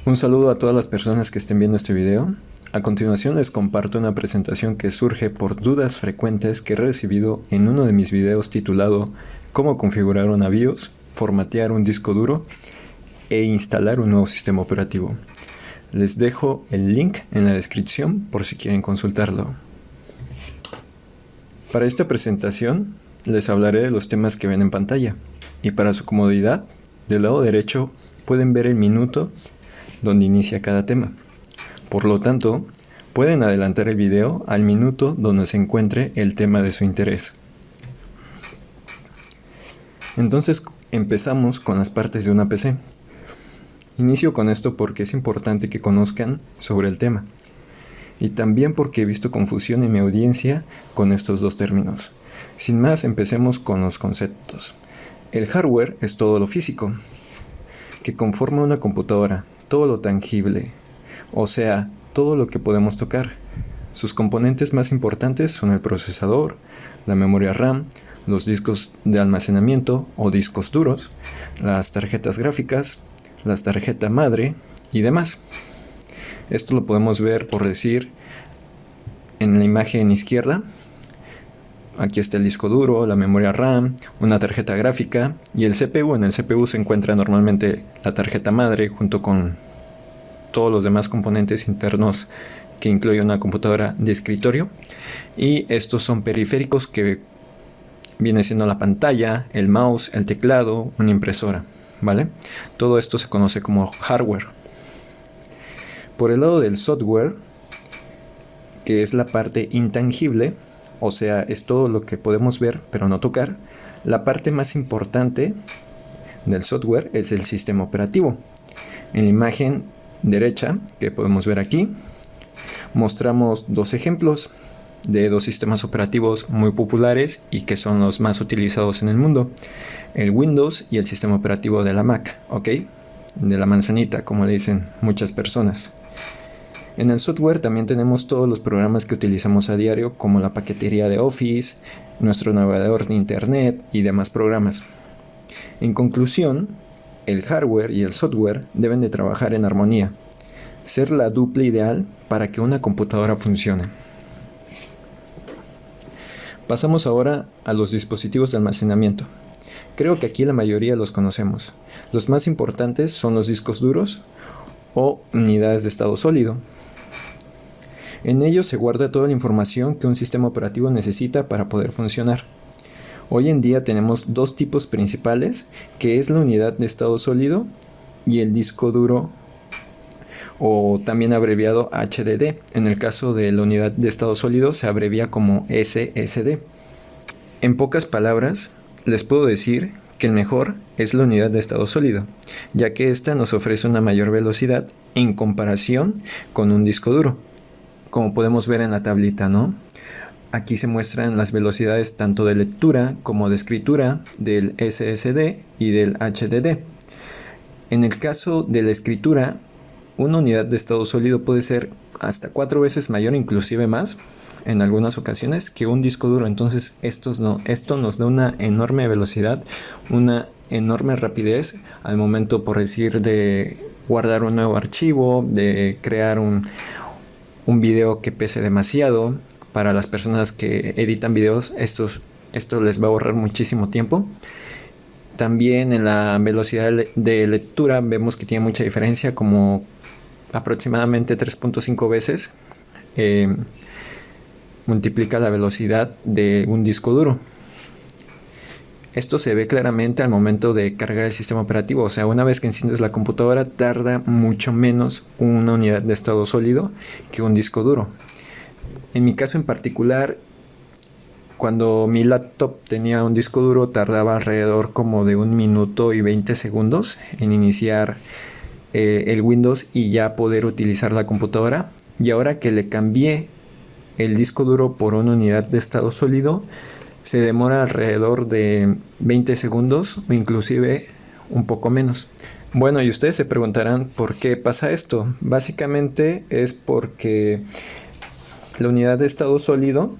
Un saludo a todas las personas que estén viendo este video. A continuación les comparto una presentación que surge por dudas frecuentes que he recibido en uno de mis videos titulado Cómo configurar una BIOS, formatear un disco duro e instalar un nuevo sistema operativo. Les dejo el link en la descripción por si quieren consultarlo. Para esta presentación les hablaré de los temas que ven en pantalla y para su comodidad, del lado derecho pueden ver el minuto donde inicia cada tema. Por lo tanto, pueden adelantar el video al minuto donde se encuentre el tema de su interés. Entonces empezamos con las partes de una PC. Inicio con esto porque es importante que conozcan sobre el tema y también porque he visto confusión en mi audiencia con estos dos términos. Sin más, empecemos con los conceptos. El hardware es todo lo físico que conforma una computadora, todo lo tangible, o sea, todo lo que podemos tocar. Sus componentes más importantes son el procesador, la memoria RAM, los discos de almacenamiento o discos duros, las tarjetas gráficas, las tarjetas madre y demás. Esto lo podemos ver, por decir, en la imagen izquierda. Aquí está el disco duro, la memoria RAM, una tarjeta gráfica y el CPU. En el CPU se encuentra normalmente la tarjeta madre junto con todos los demás componentes internos que incluye una computadora de escritorio. Y estos son periféricos que viene siendo la pantalla, el mouse, el teclado, una impresora, ¿vale? Todo esto se conoce como hardware. Por el lado del software, que es la parte intangible, o sea, es todo lo que podemos ver pero no tocar, la parte más importante del software es el sistema operativo. En la imagen derecha, que podemos ver aquí, mostramos dos ejemplos de dos sistemas operativos muy populares y que son los más utilizados en el mundo: el Windows y el sistema operativo de la Mac, ¿ok? De la manzanita, como le dicen muchas personas. En el software también tenemos todos los programas que utilizamos a diario, como la paquetería de Office, nuestro navegador de Internet y demás programas. En conclusión, el hardware y el software deben de trabajar en armonía, ser la dupla ideal para que una computadora funcione. Pasamos ahora a los dispositivos de almacenamiento. Creo que aquí la mayoría los conocemos. Los más importantes son los discos duros o unidades de estado sólido. En ellos se guarda toda la información que un sistema operativo necesita para poder funcionar. Hoy en día tenemos dos tipos principales, que es la unidad de estado sólido y el disco duro, o también abreviado HDD. En el caso de la unidad de estado sólido se abrevia como SSD. En pocas palabras, les puedo decir que el mejor es la unidad de estado sólido, ya que esta nos ofrece una mayor velocidad en comparación con un disco duro. Como podemos ver en la tablita, ¿no? Aquí se muestran las velocidades tanto de lectura como de escritura del SSD y del HDD. En el caso de la escritura, una unidad de estado sólido puede ser hasta 4 veces mayor, inclusive más, en algunas ocasiones, que un disco duro. Entonces esto nos da una enorme velocidad, una enorme rapidez al momento, por decir, de guardar un nuevo archivo, de crear un video que pese demasiado. Para las personas que editan videos, esto les va a ahorrar muchísimo tiempo. También en la velocidad de lectura vemos que tiene mucha diferencia, como aproximadamente 3.5 veces multiplica la velocidad de un disco duro. Esto se ve claramente al momento de cargar el sistema operativo, o sea, una vez que enciendes la computadora tarda mucho menos una unidad de estado sólido que un disco duro. En mi caso en particular, cuando mi laptop tenía un disco duro, tardaba alrededor como de 1 minuto y 20 segundos en iniciar el Windows y ya poder utilizar la computadora. Y ahora que le cambié el disco duro por una unidad de estado sólido, se demora alrededor de 20 segundos o inclusive un poco menos. Bueno, y ustedes se preguntarán por qué pasa esto. Básicamente es porque la unidad de estado sólido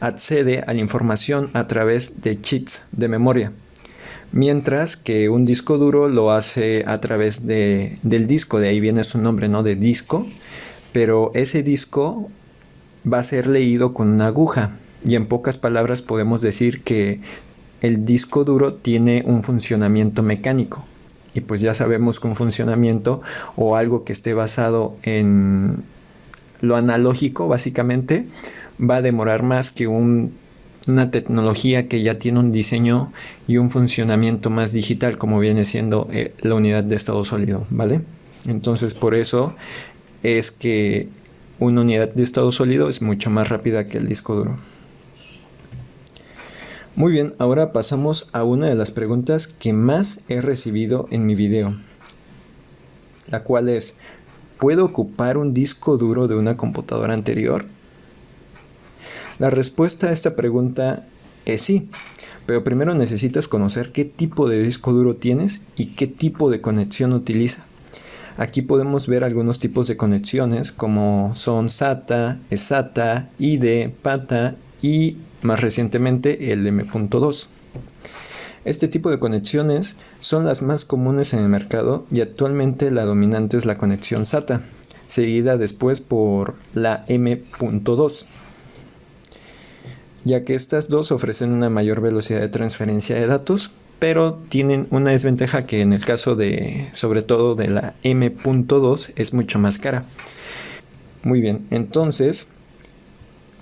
accede a la información a través de cheats de memoria, mientras que un disco duro lo hace a través del disco. De ahí viene su nombre, ¿no? De disco. Pero ese disco va a ser leído con una aguja, y en pocas palabras podemos decir que el disco duro tiene un funcionamiento mecánico. Y pues ya sabemos que un funcionamiento o algo que esté basado en lo analógico básicamente va a demorar más que una tecnología que ya tiene un diseño y un funcionamiento más digital, como viene siendo la unidad de estado sólido, ¿vale? Entonces por eso es que una unidad de estado sólido es mucho más rápida que el disco duro. Muy bien, ahora pasamos a una de las preguntas que más he recibido en mi video, la cual es: ¿puedo ocupar un disco duro de una computadora anterior? La respuesta a esta pregunta es sí, pero primero necesitas conocer qué tipo de disco duro tienes y qué tipo de conexión utiliza. Aquí podemos ver algunos tipos de conexiones como son SATA, eSATA, ID, PATA y más recientemente el M.2. Este tipo de conexiones son las más comunes en el mercado y actualmente la dominante es la conexión SATA, seguida después por la M.2, ya que estas dos ofrecen una mayor velocidad de transferencia de datos, pero tienen una desventaja que en el caso de, sobre todo de la M.2, es mucho más cara. Muy bien, entonces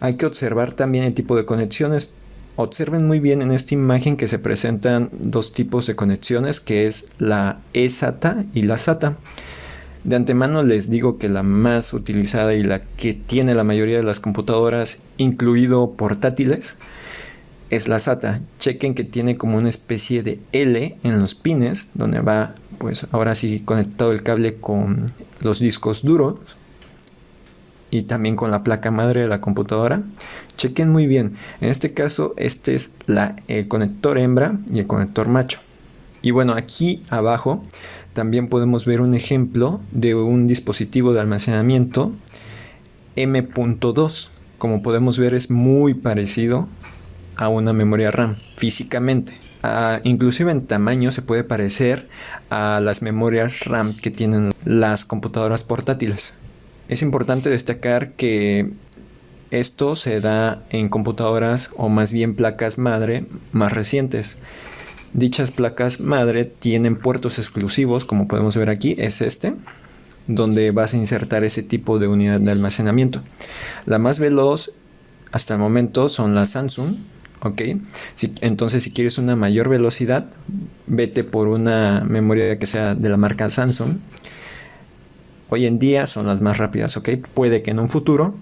hay que observar también el tipo de conexiones. Observen muy bien en esta imagen que se presentan dos tipos de conexiones, que es la eSATA y la SATA. De antemano les digo que la más utilizada y la que tiene la mayoría de las computadoras, incluido portátiles, es la SATA. Chequen que tiene como una especie de L en los pines, donde va, pues ahora sí, conectado el cable con los discos duros y también con la placa madre de la computadora. Chequen muy bien, en este caso este es el conector hembra y el conector macho. Y bueno, aquí abajo también podemos ver un ejemplo de un dispositivo de almacenamiento M.2. Como podemos ver, es muy parecido a una memoria RAM físicamente. Inclusive en tamaño se puede parecer a las memorias RAM que tienen las computadoras portátiles. Es importante destacar que esto se da en computadoras, o más bien placas madre, más recientes. Dichas placas madre tienen puertos exclusivos, como podemos ver aquí, es este, donde vas a insertar ese tipo de unidad de almacenamiento. La más veloz hasta el momento son las Samsung, ¿ok? Entonces si quieres una mayor velocidad, vete por una memoria que sea de la marca Samsung. Hoy en día son las más rápidas, ¿ok? Puede que en un futuro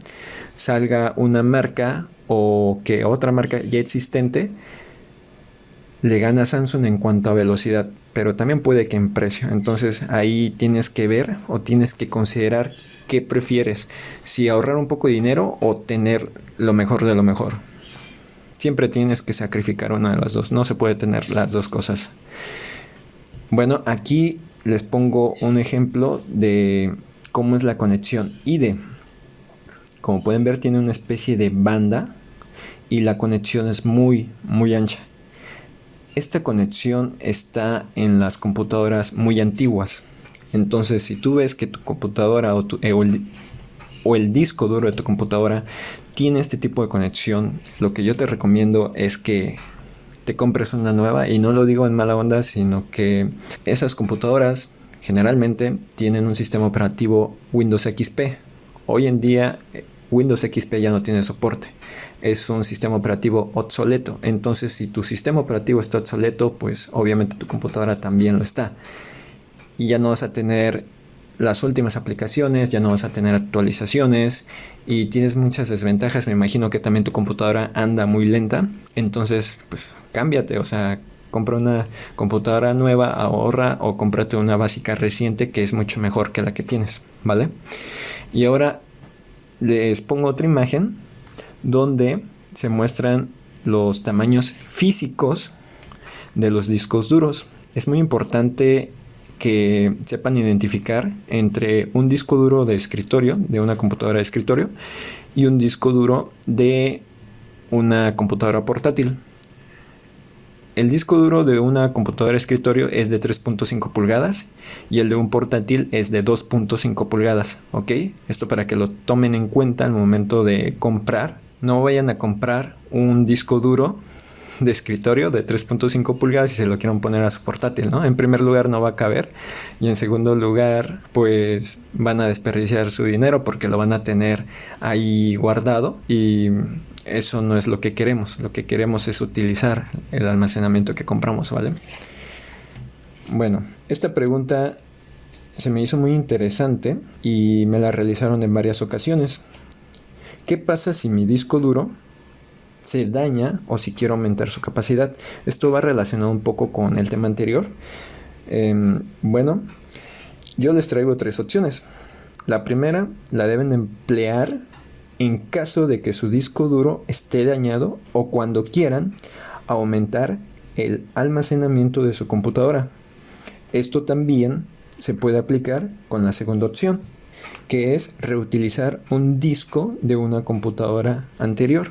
salga una marca o que otra marca ya existente le gana a Samsung en cuanto a velocidad, pero también puede que en precio. Entonces ahí tienes que ver o tienes que considerar qué prefieres, si ahorrar un poco de dinero o tener lo mejor de lo mejor. Siempre tienes que sacrificar una de las dos, no se puede tener las dos cosas. Bueno, aquí les pongo un ejemplo de cómo es la conexión ID. Como pueden ver, tiene una especie de banda y la conexión es muy ancha. Esta conexión está en las computadoras muy antiguas. Entonces, si tú ves que tu computadora o el disco duro de tu computadora tiene este tipo de conexión, lo que yo te recomiendo es que te compres una nueva, y no lo digo en mala onda, sino que esas computadoras generalmente tienen un sistema operativo Windows XP. Hoy en día Windows XP ya no tiene soporte, es un sistema operativo obsoleto. Entonces si tu sistema operativo está obsoleto, pues obviamente tu computadora también lo está, y ya no vas a tener las últimas aplicaciones, ya no vas a tener actualizaciones y tienes muchas desventajas. Me imagino que también tu computadora anda muy lenta, entonces pues cámbiate, o sea, compra una computadora nueva, ahorra, o cómprate una básica reciente que es mucho mejor que la que tienes, ¿vale? Y ahora les pongo otra imagen donde se muestran los tamaños físicos de los discos duros. Es muy importante que sepan identificar entre un disco duro de escritorio, de una computadora de escritorio, y un disco duro de una computadora portátil. El disco duro de una computadora de escritorio es de 3.5 pulgadas y el de un portátil es de 2.5 pulgadas, ¿ok? Esto para que lo tomen en cuenta al momento de comprar. No vayan a comprar un disco duro de escritorio de 3.5 pulgadas y se lo quieran poner a su portátil, ¿no? En primer lugar no va a caber y en segundo lugar pues van a desperdiciar su dinero porque lo van a tener ahí guardado y eso no es lo que queremos. Lo que queremos es utilizar el almacenamiento que compramos, ¿vale? Bueno, esta pregunta se me hizo muy interesante y me la realizaron en varias ocasiones. ¿Qué pasa si mi disco duro se daña o si quiero aumentar su capacidad? Esto va relacionado un poco con el tema anterior. Bueno, yo les traigo 3 opciones. La primera la deben emplear en caso de que su disco duro esté dañado o cuando quieran aumentar el almacenamiento de su computadora. Esto también se puede aplicar con la segunda opción, que es reutilizar un disco de una computadora anterior.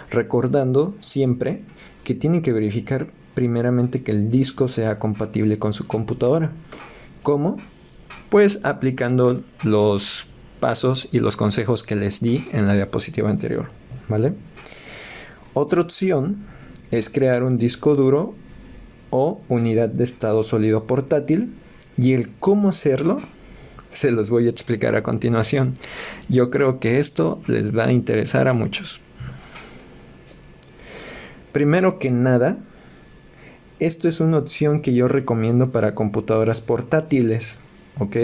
Recordando siempre que tienen que verificar primeramente que el disco sea compatible con su computadora. ¿Cómo? Pues aplicando los pasos y los consejos que les di en la diapositiva anterior, ¿vale? Otra opción es crear un disco duro o unidad de estado sólido portátil y el cómo hacerlo se los voy a explicar a continuación. Yo creo que esto les va a interesar a muchos. Primero que nada, esto es una opción que yo recomiendo para computadoras portátiles, ¿ok?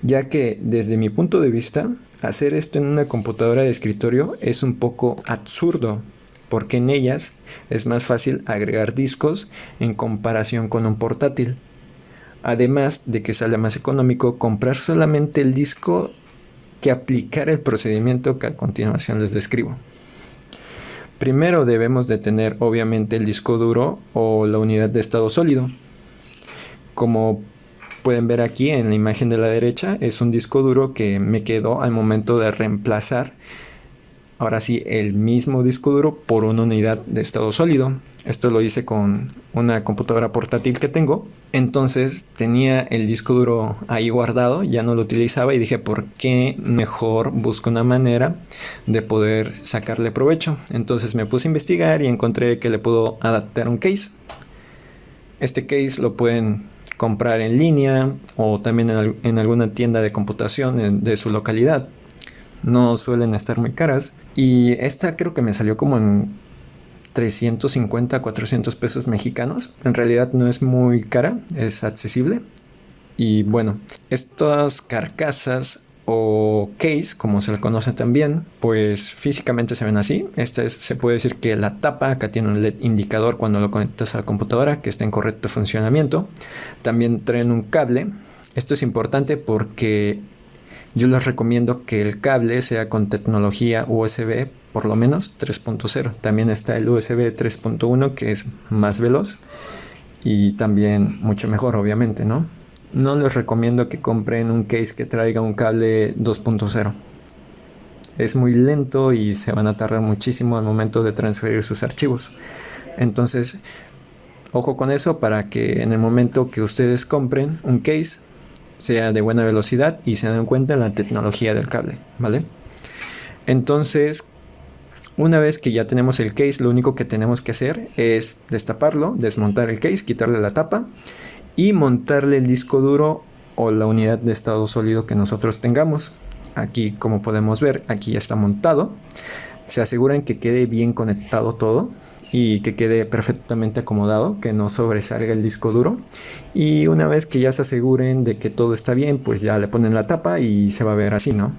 Ya que desde mi punto de vista, hacer esto en una computadora de escritorio es un poco absurdo, porque en ellas es más fácil agregar discos en comparación con un portátil. Además de que sale más económico comprar solamente el disco que aplicar el procedimiento que a continuación les describo. Primero debemos de tener obviamente el disco duro o la unidad de estado sólido. Como pueden ver aquí en la imagen de la derecha, es un disco duro que me quedó al momento de reemplazar, ahora sí, el mismo disco duro por una unidad de estado sólido. Esto lo hice con una computadora portátil que tengo. Entonces tenía el disco duro ahí guardado, ya no lo utilizaba y dije, ¿por qué mejor busco una manera de poder sacarle provecho? Entonces me puse a investigar y encontré que le puedo adaptar un case. Este case lo pueden comprar en línea o también en alguna tienda de computación de su localidad. No suelen estar muy caras. Y esta creo que me salió como en 350 a 400 pesos mexicanos. En realidad no es muy cara, es accesible. Y bueno, estas carcasas o case, como se le conoce también, pues físicamente se ven así. Se puede decir que la tapa acá tiene un LED indicador cuando lo conectas a la computadora que está en correcto funcionamiento. También traen un cable. Esto es importante porque yo les recomiendo que el cable sea con tecnología USB, por lo menos 3.0. También está el USB 3.1 que es más veloz y también mucho mejor, obviamente, ¿no? No les recomiendo que compren un case que traiga un cable 2.0. Es muy lento y se van a tardar muchísimo al momento de transferir sus archivos. Entonces, ojo con eso para que en el momento que ustedes compren un case sea de buena velocidad y se den cuenta de la tecnología del cable, ¿vale? Entonces, una vez que ya tenemos el case, lo único que tenemos que hacer es destaparlo, desmontar el case, quitarle la tapa y montarle el disco duro o la unidad de estado sólido que nosotros tengamos. Aquí, como podemos ver, aquí ya está montado. Se aseguran que quede bien conectado todo y que quede perfectamente acomodado, que no sobresalga el disco duro. Y una vez que ya se aseguren de que todo está bien, pues ya le ponen la tapa y se va a ver así, ¿no?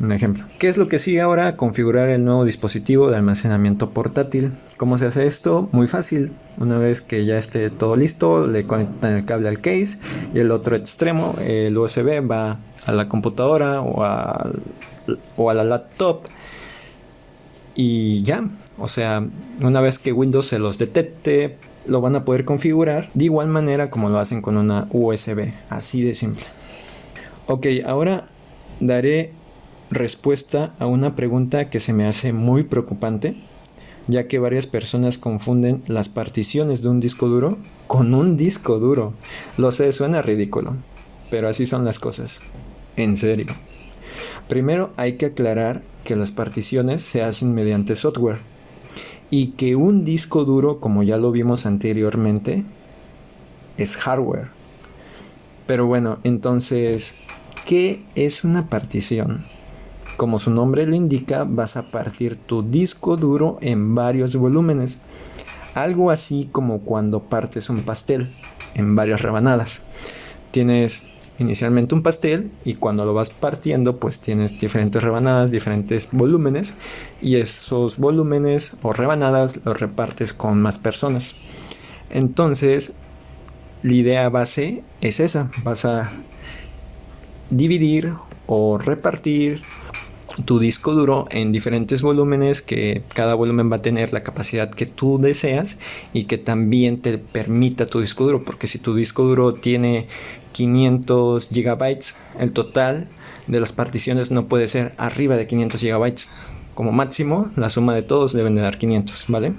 Un ejemplo. ¿Qué es lo que sigue ahora? Configurar el nuevo dispositivo de almacenamiento portátil. ¿Cómo se hace esto? Muy fácil. Una vez que ya esté todo listo, le conectan el cable al case y el otro extremo, el USB, va a la computadora o a la laptop. Y ya, o sea, una vez que Windows se los detecte, lo van a poder configurar de igual manera como lo hacen con una USB, así de simple. Ok, ahora daré respuesta a una pregunta que se me hace muy preocupante, ya que varias personas confunden las particiones de un disco duro con un disco duro. Lo sé, suena ridículo, pero así son las cosas. En serio. Primero hay que aclarar que las particiones se hacen mediante software y que un disco duro, como ya lo vimos anteriormente, es hardware. Pero bueno, entonces, ¿qué es una partición? Como su nombre lo indica, vas a partir tu disco duro en varios volúmenes. Algo así como cuando partes un pastel en varias rebanadas. Tienes inicialmente un pastel y cuando lo vas partiendo pues tienes diferentes rebanadas, diferentes volúmenes, y esos volúmenes o rebanadas los repartes con más personas. Entonces la idea base es esa: vas a dividir o repartir tu disco duro en diferentes volúmenes, que cada volumen va a tener la capacidad que tú deseas y que también te permita tu disco duro, porque si tu disco duro tiene 500 gigabytes, el total de las particiones no puede ser arriba de 500 gigabytes. Como máximo, la suma de todos deben de dar 500, ¿vale?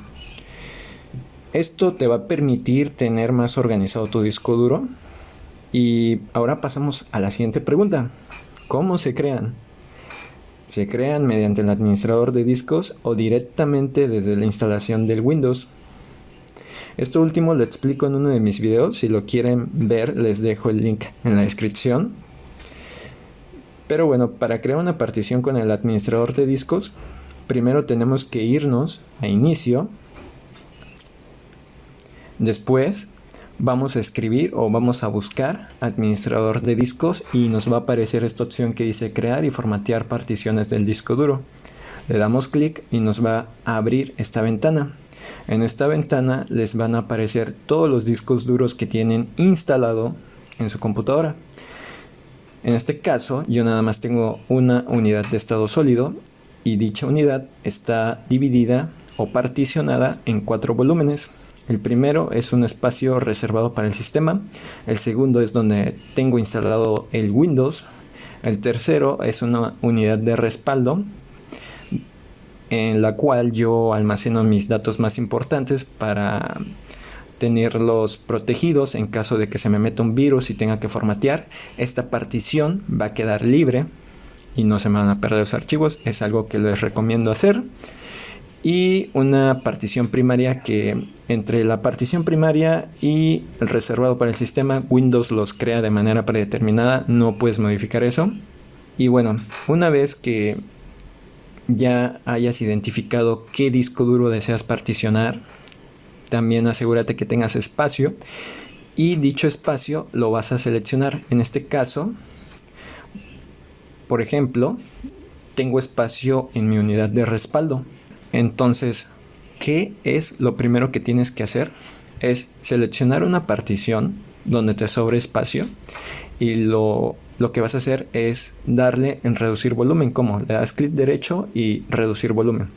Esto te va a permitir tener más organizado tu disco duro. Y ahora pasamos a la siguiente pregunta: ¿cómo se crean? Se crean mediante el administrador de discos o directamente desde la instalación del Windows. Esto último lo explico en uno de mis videos. Si lo quieren ver, les dejo el link en la descripción. Pero bueno, para crear una partición con el administrador de discos, primero tenemos que irnos a inicio. Después vamos a escribir o vamos a buscar administrador de discos y nos va a aparecer esta opción que dice crear y formatear particiones del disco duro. Le damos clic y nos va a abrir esta ventana. En esta ventana les van a aparecer todos los discos duros que tienen instalado en su computadora. En este caso yo nada más tengo una unidad de estado sólido y dicha unidad está dividida o particionada en 4 volúmenes. El primero es un espacio reservado para el sistema. El segundo es donde tengo instalado el Windows. El tercero es una unidad de respaldo en la cual yo almaceno mis datos más importantes para tenerlos protegidos en caso de que se me meta un virus y tenga que formatear. Esta partición va a quedar libre y no se me van a perder los archivos. Es algo que les recomiendo hacer. Y una partición primaria, que entre la partición primaria y el reservado para el sistema, Windows los crea de manera predeterminada, no puedes modificar eso. Y bueno, una vez que ya hayas identificado qué disco duro deseas particionar, también asegúrate que tengas espacio y dicho espacio lo vas a seleccionar. En este caso, por ejemplo, tengo espacio en mi unidad de respaldo. Entonces, ¿qué es lo primero que tienes que hacer? Es seleccionar una partición donde te sobre espacio y lo que vas a hacer es darle en reducir volumen. ¿Cómo? Le das clic derecho y reducir volumen.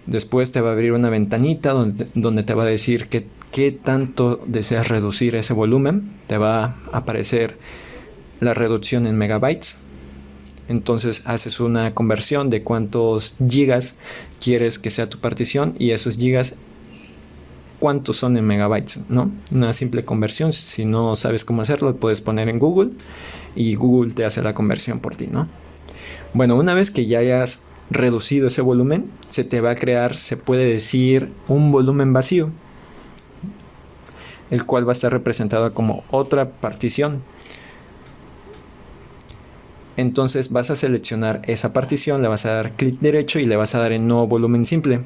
Después te va a abrir una ventanita donde te va a decir qué tanto deseas reducir ese volumen. Te va a aparecer la reducción en megabytes. Entonces haces una conversión de cuántos gigas quieres que sea tu partición y esos gigas cuántos son en megabytes, ¿no? Una simple conversión. Si no sabes cómo hacerlo, puedes poner en Google y Google te hace la conversión por ti, ¿no? Bueno, una vez que ya hayas reducido ese volumen, se te va a crear, se puede decir, un volumen vacío, el cual va a estar representado como otra partición. Entonces vas a seleccionar esa partición, le vas a dar clic derecho y le vas a dar en nuevo volumen simple.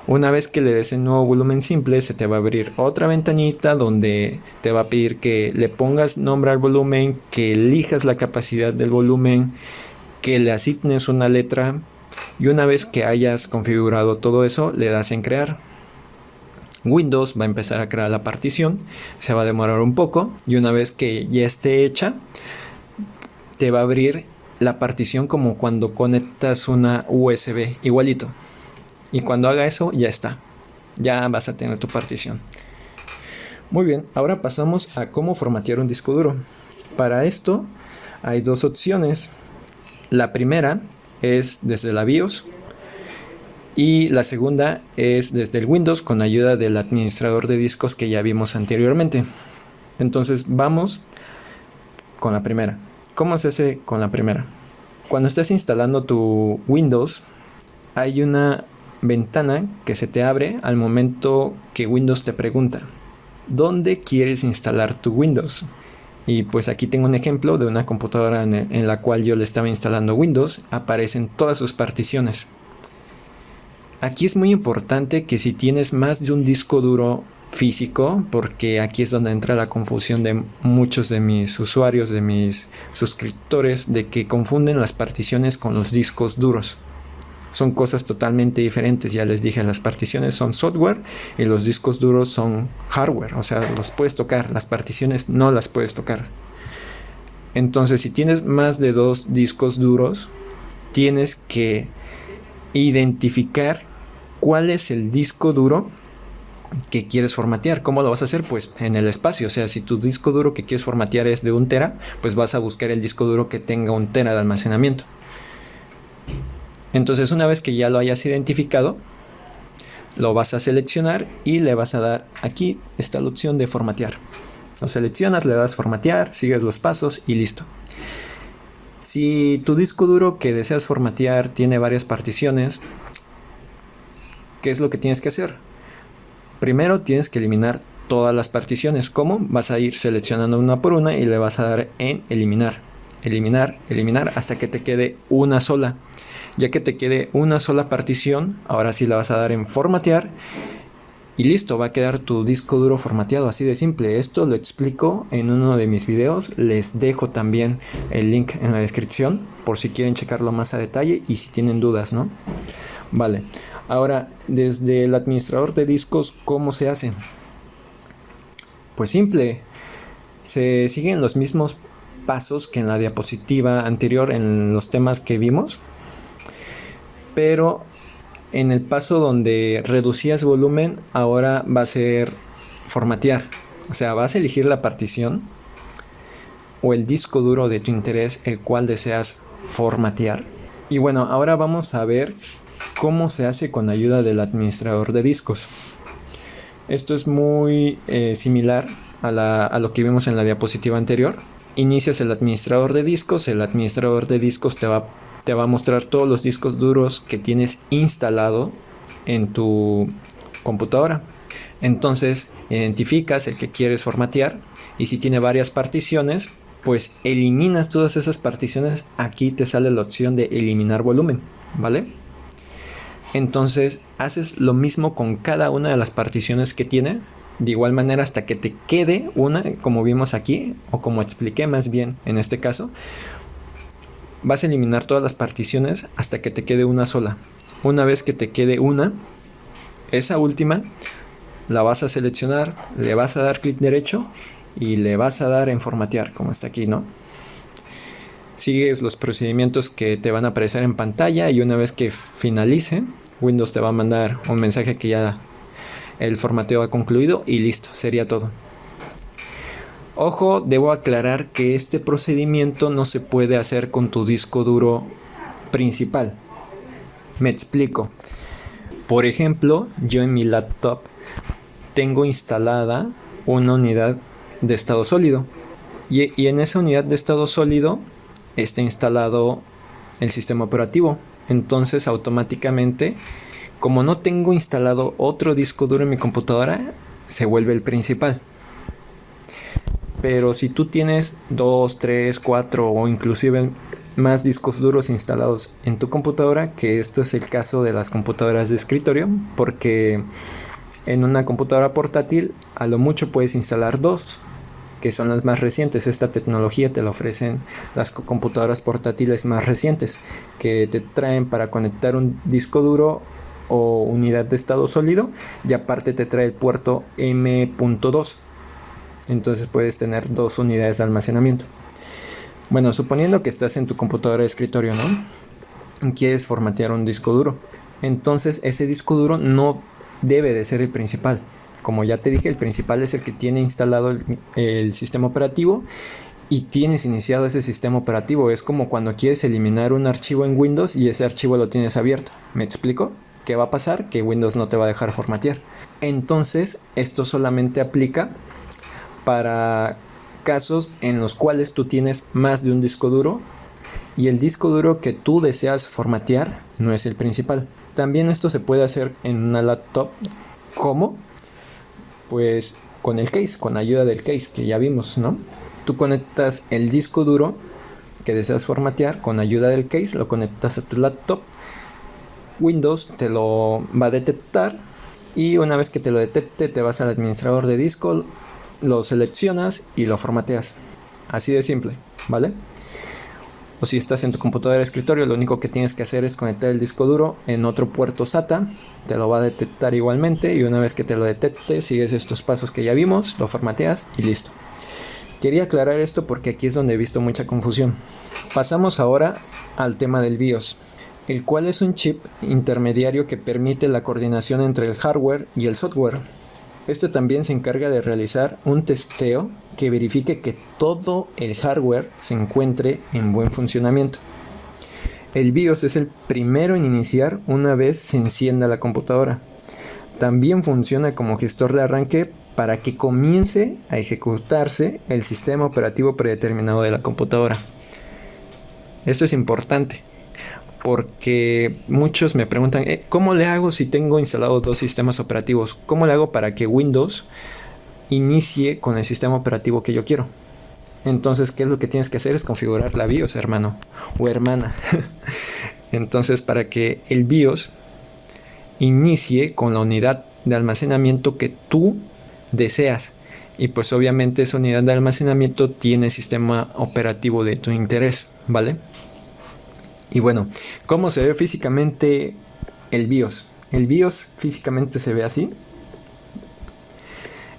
Una vez que le des en nuevo volumen simple, se te va a abrir otra ventanita donde te va a pedir que le pongas nombre al volumen, que elijas la capacidad del volumen, que le asignes una letra, y una vez que hayas configurado todo eso, le das en crear. Windows va a empezar a crear la partición, se va a demorar un poco y una vez que ya esté hecha, te va a abrir la partición como cuando conectas una USB, igualito. Y cuando haga eso, ya está. Ya vas a tener tu partición. Muy bien, ahora pasamos a cómo formatear un disco duro. Para esto hay dos opciones. La primera es desde la BIOS y la segunda es desde el Windows con ayuda del administrador de discos que ya vimos anteriormente. Entonces vamos con la primera. ¿Cómo se hace con la primera? Cuando estés instalando tu Windows, hay una ventana que se te abre al momento que Windows te pregunta ¿dónde quieres instalar tu Windows? Y pues aquí tengo un ejemplo de una computadora en la cual yo le estaba instalando Windows. Aparecen todas sus particiones. Aquí es muy importante que si tienes más de un disco duro físico, porque aquí es donde entra la confusión de muchos de mis usuarios, de mis suscriptores, de que confunden las particiones con los discos duros. Son cosas totalmente diferentes. Ya les dije, las particiones son software y los discos duros son hardware, o sea, los puedes tocar, las particiones no las puedes tocar. Entonces, si tienes más de 2 discos duros, tienes que identificar cuál es el disco duro que quieres formatear. ¿Cómo lo vas a hacer? Pues en el espacio. O sea, si tu disco duro que quieres formatear es de 1 tera, pues vas a buscar el disco duro que tenga 1 tera de almacenamiento. Entonces, una vez que ya lo hayas identificado, lo vas a seleccionar y le vas a dar, aquí está la opción de formatear. Lo seleccionas, le das formatear, sigues los pasos y listo. Si tu disco duro que deseas formatear tiene varias particiones, ¿qué es lo que tienes que hacer? Primero tienes que eliminar todas las particiones. ¿Cómo? Vas a ir seleccionando una por una y le vas a dar en eliminar, eliminar, eliminar hasta que te quede una sola. Ya que te quede una sola partición, ahora sí la vas a dar en formatear y listo, va a quedar tu disco duro formateado, así de simple. Esto lo explico en uno de mis videos, les dejo también el link en la descripción por si quieren checarlo más a detalle y si tienen dudas, ¿no? Vale, ahora desde el administrador de discos, ¿cómo se hace? Pues simple, se siguen los mismos pasos que en la diapositiva anterior en los temas que vimos. Pero en el paso donde reducías volumen, ahora va a ser formatear. O sea, vas a elegir la partición o el disco duro de tu interés, el cual deseas formatear. Y bueno, ahora vamos a ver cómo se hace con ayuda del administrador de discos. Esto es muy similar a lo que vimos en la diapositiva anterior. Inicias el administrador de discos te va a mostrar todos los discos duros que tienes instalado en tu computadora. Entonces identificas el que quieres formatear y si tiene varias particiones, pues eliminas todas esas particiones. Aquí te sale la opción de eliminar volumen, ¿vale? Entonces haces lo mismo con cada una de las particiones que tiene, de igual manera hasta que te quede una, como vimos aquí, o como expliqué más bien en este caso. Vas a eliminar todas las particiones hasta que te quede una sola. Una vez que te quede una, esa última la vas a seleccionar, le vas a dar clic derecho y le vas a dar en formatear, como está aquí, ¿no? Sigues los procedimientos que te van a aparecer en pantalla y una vez que finalice, Windows te va a mandar un mensaje que ya el formateo ha concluido y listo, sería todo. Ojo, debo aclarar que este procedimiento no se puede hacer con tu disco duro principal. Me explico. Por ejemplo, yo en mi laptop tengo instalada una unidad de estado sólido. Y en esa unidad de estado sólido está instalado el sistema operativo. Entonces, automáticamente, como no tengo instalado otro disco duro en mi computadora, se vuelve el principal. Pero si tú tienes 2, 3, 4 o inclusive más discos duros instalados en tu computadora, que esto es el caso de las computadoras de escritorio, porque en una computadora portátil a lo mucho puedes instalar 2, que son las más recientes. Esta tecnología te la ofrecen las computadoras portátiles más recientes, que te traen para conectar un disco duro o unidad de estado sólido y aparte te trae el puerto M.2. Entonces puedes tener 2 unidades de almacenamiento. Bueno, suponiendo que estás en tu computadora de escritorio, ¿no? Quieres formatear un disco duro. Entonces ese disco duro no debe de ser el principal. Como ya te dije, el principal es el que tiene instalado el sistema operativo y tienes iniciado ese sistema operativo. Es como cuando quieres eliminar un archivo en Windows y ese archivo lo tienes abierto. ¿Me explico? ¿Qué va a pasar? Que Windows no te va a dejar formatear. Entonces, esto solamente aplica para casos en los cuales tú tienes más de un disco duro y el disco duro que tú deseas formatear no es el principal. También esto se puede hacer en una laptop. ¿Cómo? Pues con el case, con ayuda del case que ya vimos, ¿no? Tú conectas el disco duro que deseas formatear con ayuda del case, lo conectas a tu laptop. Windows te lo va a detectar y una vez que te lo detecte te vas al administrador de disco, lo seleccionas y lo formateas. Así de simple, ¿vale? O si estás en tu computadora de escritorio, lo único que tienes que hacer es conectar el disco duro en otro puerto SATA, te lo va a detectar igualmente y una vez que te lo detecte sigues estos pasos que ya vimos, lo formateas y listo. Quería aclarar esto porque aquí es donde he visto mucha confusión. Pasamos ahora al tema del BIOS, el cual es un chip intermediario que permite la coordinación entre el hardware y el software. Este también se encarga de realizar un testeo que verifique que todo el hardware se encuentre en buen funcionamiento. El BIOS es el primero en iniciar una vez se encienda la computadora. También funciona como gestor de arranque para que comience a ejecutarse el sistema operativo predeterminado de la computadora. Esto es importante porque muchos me preguntan, ¿cómo le hago si tengo instalados dos sistemas operativos? ¿Cómo le hago para que Windows inicie con el sistema operativo que yo quiero? Entonces, ¿qué es lo que tienes que hacer? Es configurar la BIOS, hermano o hermana. Entonces, para que el BIOS inicie con la unidad de almacenamiento que tú deseas. Y pues obviamente esa unidad de almacenamiento tiene sistema operativo de tu interés, ¿vale? Y bueno, ¿cómo se ve físicamente el BIOS? El BIOS físicamente se ve así.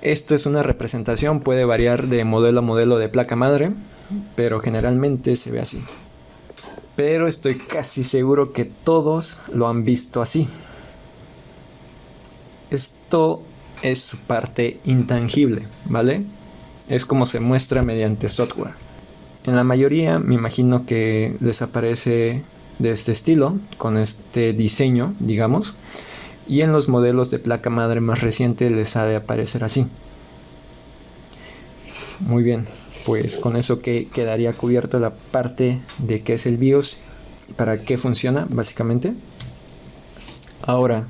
Esto es una representación, puede variar de modelo a modelo de placa madre, pero generalmente se ve así. Pero estoy casi seguro que todos lo han visto así. Esto es su parte intangible, ¿vale? Es como se muestra mediante software. En la mayoría me imagino que les aparece de este estilo, con este diseño, digamos. Y en los modelos de placa madre más recientes les ha de aparecer así. Muy bien, pues con eso que quedaría cubierto la parte de qué es el BIOS, para qué funciona básicamente. Ahora,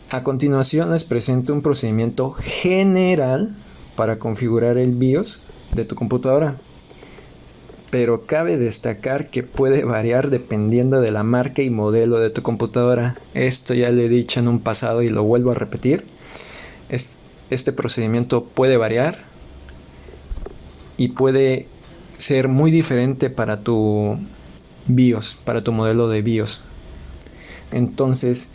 a continuación les presento un procedimiento general para configurar el BIOS de tu computadora. Pero cabe destacar que puede variar dependiendo de la marca y modelo de tu computadora. Esto ya lo he dicho en un pasado y lo vuelvo a repetir. Este procedimiento puede variar y puede ser muy diferente para tu BIOS, para tu modelo de BIOS. Entonces,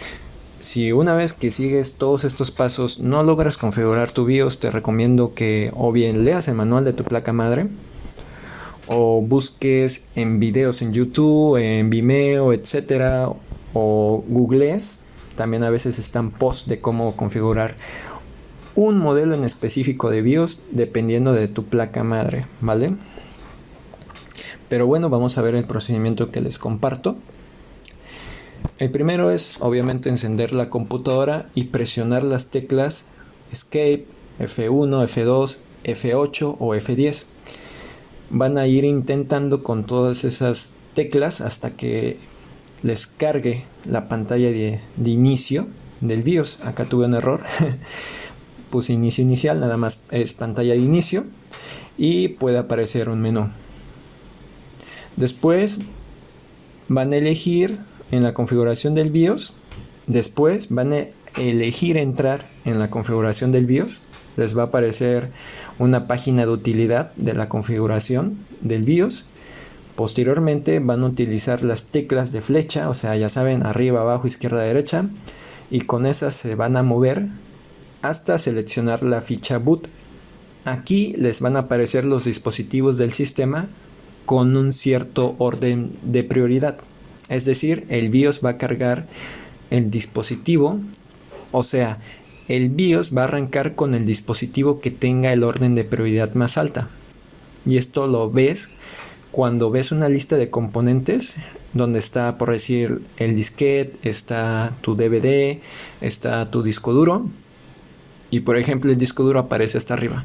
si una vez que sigues todos estos pasos no logras configurar tu BIOS, te recomiendo que o bien leas el manual de tu placa madre, o busques en videos en YouTube, en Vimeo, etcétera, o googlees. También a veces están posts de cómo configurar un modelo en específico de BIOS dependiendo de tu placa madre, ¿vale? Pero bueno, vamos a ver el procedimiento que les comparto. El primero es obviamente encender la computadora y presionar las teclas Escape, F1, F2, F8 o F10. Van a ir intentando con todas esas teclas hasta que les cargue la pantalla de inicio del BIOS. Acá tuve un error. Puse inicio inicial, nada más es pantalla de inicio y puede aparecer un menú. Después van a elegir en la configuración del BIOS. Después van a elegir entrar en la configuración del BIOS. Les va a aparecer una página de utilidad de la configuración del BIOS. Posteriormente van a utilizar las teclas de flecha, o sea, ya saben, arriba, abajo, izquierda, derecha, y con esas se van a mover hasta seleccionar la ficha boot. Aquí les van a aparecer los dispositivos del sistema con un cierto orden de prioridad. Es decir, el BIOS va a cargar el dispositivo, o sea, el BIOS va a arrancar con el dispositivo que tenga el orden de prioridad más alta. Y esto lo ves cuando ves una lista de componentes donde está, por decir, el disquete, está tu DVD, está tu disco duro y por ejemplo el disco duro aparece hasta arriba.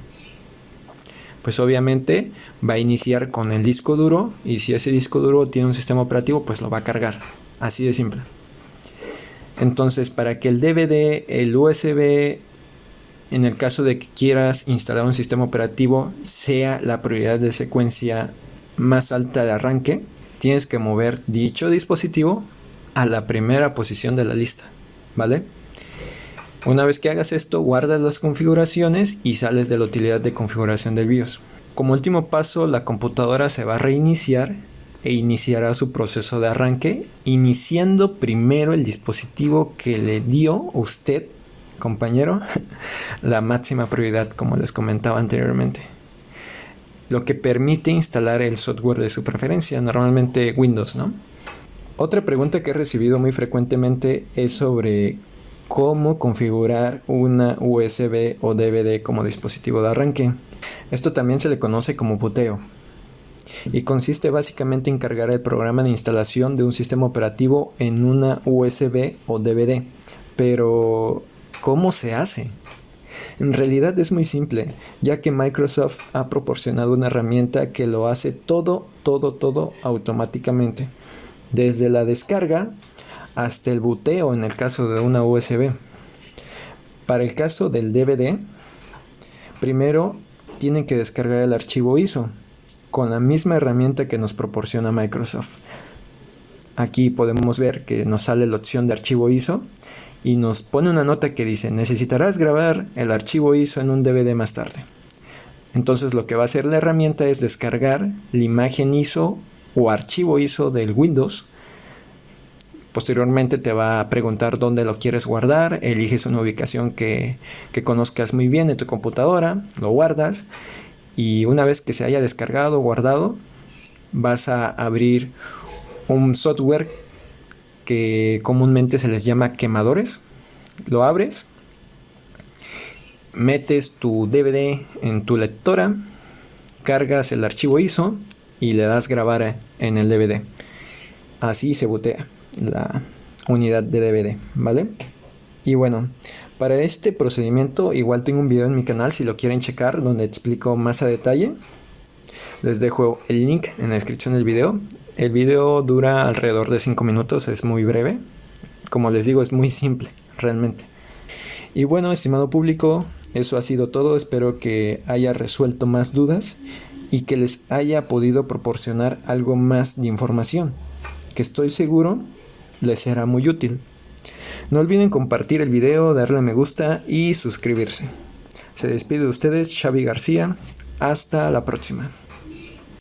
Pues obviamente va a iniciar con el disco duro y si ese disco duro tiene un sistema operativo pues lo va a cargar, así de simple. Entonces para que el DVD, el USB, en el caso de que quieras instalar un sistema operativo, sea la prioridad de secuencia más alta de arranque, tienes que mover dicho dispositivo a la primera posición de la lista, ¿vale? Una vez que hagas esto, guardas las configuraciones y sales de la utilidad de configuración del BIOS. Como último paso, la computadora se va a reiniciar e iniciará su proceso de arranque, iniciando primero el dispositivo que le dio usted, compañero, la máxima prioridad, como les comentaba anteriormente, lo que permite instalar el software de su preferencia, normalmente Windows, ¿no? Otra pregunta que he recibido muy frecuentemente es sobre cómo configurar una USB o DVD como dispositivo de arranque. Esto también se le conoce como booteo y consiste básicamente en cargar el programa de instalación de un sistema operativo en una USB o DVD. Pero ¿cómo se hace? En realidad es muy simple, ya que Microsoft ha proporcionado una herramienta que lo hace todo automáticamente, desde la descarga hasta el booteo en el caso de una USB. Para el caso del DVD, primero tienen que descargar el archivo ISO con la misma herramienta que nos proporciona Microsoft. Aquí podemos ver que nos sale la opción de archivo ISO y nos pone una nota que dice: necesitarás grabar el archivo ISO en un DVD más tarde. Entonces lo que va a hacer la herramienta es descargar la imagen ISO o archivo ISO del Windows. Posteriormente te va a preguntar dónde lo quieres guardar, eliges una ubicación que conozcas muy bien en tu computadora, lo guardas y una vez que se haya descargado o guardado, vas a abrir un software que comúnmente se les llama quemadores. Lo abres, metes tu DVD en tu lectora, cargas el archivo ISO y le das grabar en el DVD. Así se bootea la unidad de DVD, ¿vale? Y bueno, para este procedimiento igual tengo un video en mi canal si lo quieren checar, donde explico más a detalle. Les dejo el link en la descripción del video. El video dura alrededor de 5 minutos, es muy breve. Como les digo, es muy simple, realmente. Y bueno, estimado público, eso ha sido todo. Espero que haya resuelto más dudas y que les haya podido proporcionar algo más de información, que estoy seguro les será muy útil. No olviden compartir el video, darle me gusta y suscribirse. Se despide de ustedes Xavi García. Hasta la próxima.